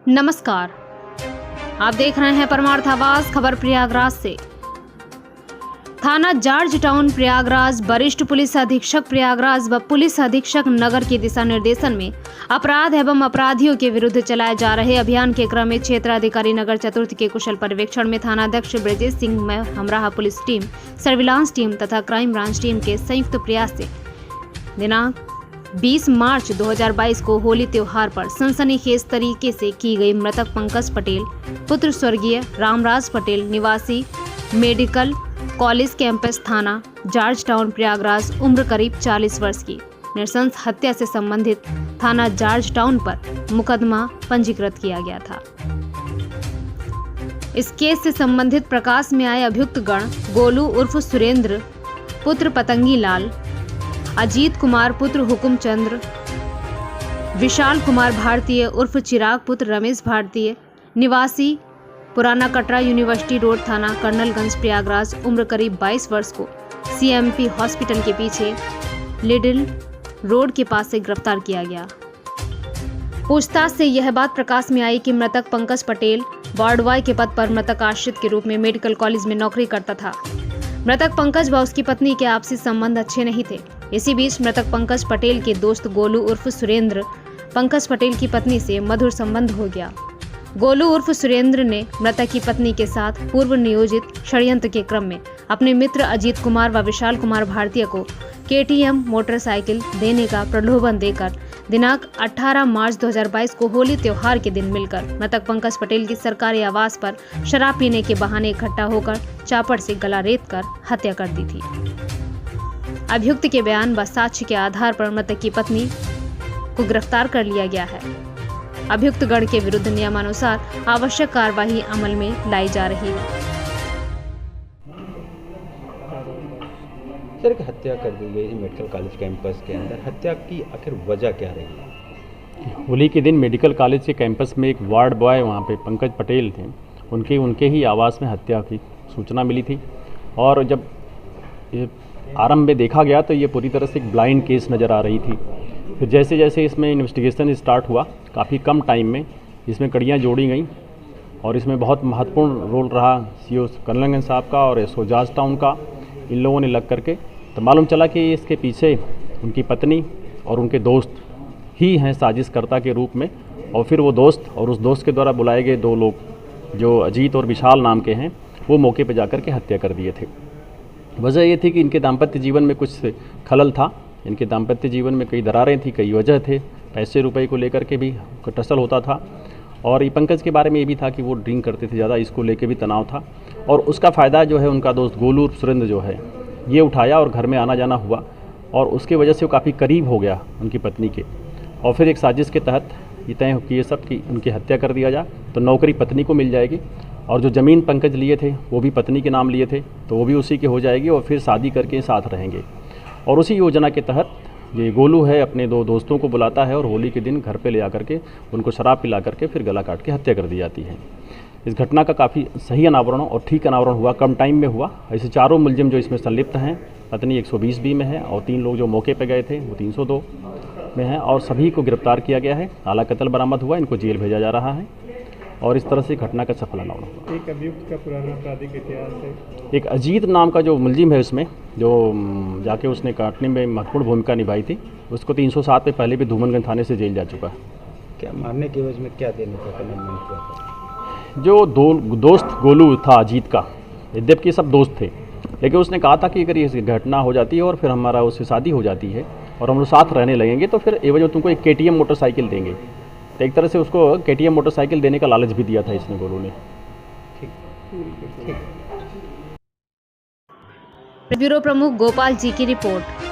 नमस्कार, आप देख रहे हैं परमार्थ आवाज खबर प्रयागराज से। थाना जॉर्ज टाउन प्रयागराज वरिष्ठ पुलिस अधीक्षक प्रयागराज व पुलिस अधीक्षक नगर के दिशा निर्देशन में अपराध एवं अपराधियों के विरुद्ध चलाए जा रहे अभियान के क्रम में क्षेत्राधिकारी नगर चतुर्थ के कुशल पर्यवेक्षण में थानाध्यक्ष ब्रजेश सिंह में हमराहा पुलिस टीम, सर्विलांस टीम तथा क्राइम ब्रांच टीम के संयुक्त प्रयास से दिनांक 20 मार्च 2022 को होली त्योहार पर सनसनीखेज तरीके से की गई मृतक पंकज पटेल पुत्र स्वर्गीय रामराज पटेल निवासी मेडिकल कॉलेज कैंपस थाना जॉर्ज टाउन प्रयागराज उम्र करीब 40 वर्ष की नृशंस हत्या से संबंधित थाना जॉर्ज टाउन पर मुकदमा पंजीकृत किया गया था। इस केस से संबंधित प्रकाश में आए अभियुक्त गण गोलू उर्फ सुरेंद्र पुत्र पतंगी लाल, अजीत कुमार पुत्र हुकुम चंद्र, विशाल कुमार भारतीय उर्फ चिराग पुत्र रमेश भारतीय निवासी पुराना कटरा यूनिवर्सिटी रोड थाना कर्नलगंज प्रयागराज उम्र करीब 22 वर्ष को सीएमपी हॉस्पिटल के पीछे लिडिल रोड के पास से गिरफ्तार किया गया। पूछताछ से यह बात प्रकाश में आई कि मृतक पंकज पटेल वार्ड बॉय के पद पर मृतक आश्रित के रूप में मेडिकल कॉलेज में नौकरी करता था। मृतक पंकज व उसकी पत्नी के आपसी संबंध अच्छे नहीं थे। इसी बीच मृतक पंकज पटेल के दोस्त गोलू उर्फ सुरेंद्र पंकज पटेल की पत्नी से मधुर संबंध हो गया। गोलू उर्फ सुरेंद्र ने मृतक की पत्नी के साथ पूर्व नियोजित षड्यंत्र के क्रम में अपने मित्र अजीत कुमार व विशाल कुमार भारतीय को केटीएम मोटरसाइकिल देने का प्रलोभन देकर दिनांक 18 मार्च 2022 को होली त्योहार के दिन मिलकर मृतक पंकज पटेल की सरकारी आवास पर शराब पीने के बहाने इकट्ठा होकर चापड़ से गला रेत कर हत्या कर दी थी। अभियुक्त के बयान व साक्ष्य के आधार पर मृतक की पत्नी को गिरफ्तार कर लिया गया है। अभियुक्त गण के विरुद्ध नियमानुसार आवश्यक कार्यवाही अमल में लाई जा रही है। सर, एक हत्या कर दी गई मेडिकल कॉलेज कैंपस के अंदर, हत्या की आखिर वजह क्या रही? होली के दिन मेडिकल कॉलेज के कैंपस में एक वार्ड बॉय वहाँ पे पंकज पटेल थे, उनके ही आवास में हत्या की सूचना मिली थी। और जब ये आरंभ में देखा गया तो ये पूरी तरह से एक ब्लाइंड केस नज़र आ रही थी। फिर जैसे जैसे इसमें इन्वेस्टिगेशन स्टार्ट हुआ, काफ़ी कम टाइम में इसमें कड़ियाँ जोड़ी गई और इसमें बहुत महत्वपूर्ण रोल रहा सीओ कर्नलगंज साहब का और एसओ जॉर्ज टाउन का। इन लोगों ने लग करके तो मालूम चला कि इसके पीछे उनकी पत्नी और उनके दोस्त ही हैं साजिशकर्ता के रूप में। और फिर वो दोस्त और उस दोस्त के द्वारा बुलाए गए दो लोग जो अजीत और विशाल नाम के हैं, वो मौके पर जाकर के हत्या कर दिए थे। वजह ये थी कि इनके दाम्पत्य जीवन में कुछ खलल था। इनके दाम्पत्य जीवन में कई दरारें थी, कई वजह थे, पैसे रुपए को लेकर के भी टसल होता था। और ये पंकज के बारे में ये भी था कि वो ड्रिंक करते थे ज़्यादा, इसको लेके भी तनाव था। और उसका फ़ायदा जो है उनका दोस्त गोलू सुरेंद्र जो है ये उठाया और घर में आना जाना हुआ और उसकी वजह से वो काफ़ी करीब हो गया उनकी पत्नी के। और फिर एक साजिश के तहत ये तय किए सब कि उनकी हत्या कर दिया जाए तो नौकरी पत्नी को मिल जाएगी और जो ज़मीन पंकज लिए थे वो भी पत्नी के नाम लिए थे तो वो भी उसी की हो जाएगी और फिर शादी करके साथ रहेंगे। और उसी योजना के तहत ये गोलू है अपने दो दोस्तों को बुलाता है और होली के दिन घर पे ले आकर के उनको शराब पिला करके फिर गला काट के हत्या कर दी जाती है। इस घटना का काफ़ी सही अनावरण और ठीक अनावरण हुआ, कम टाइम में हुआ। ऐसे चारों मुलजिम जो इसमें संलिप्त हैं, पत्नी 120B में है और 3 लोग जो मौके पर गए थे वो 302 में हैं और सभी को गिरफ्तार किया गया है। आला कत्ल बरामद हुआ, इनको जेल भेजा जा रहा है और इस तरह से घटना का सफल अनावरण हुआ। एक अभियुक्त का पुराना आपराधिक इतिहास है। एक अजीत नाम का जो मुलजिम है उसमें, जो जाके उसने काटने में महत्वपूर्ण भूमिका निभाई थी, उसको 307 में पहले भी धूमनगंज थाने से जेल जा चुका है। क्या मारने के एवज में क्या देने का कमिटमेंट हुआ था? जो दोस्त गोलू था अजीत का, यद्यपि सब दोस्त थे, लेकिन उसने कहा था कि अगर ये घटना हो जाती है और फिर हमारा उससे शादी हो जाती है और हम लोग साथ रहने लगेंगे तो फिर एवज में तुमको एक केटीएम मोटरसाइकिल देंगे। तो एक तरह से उसको केटीएम मोटरसाइकिल देने का लालच भी दिया था इसने, गोलू ने। ब्यूरो प्रमुख गोपाल जी की रिपोर्ट।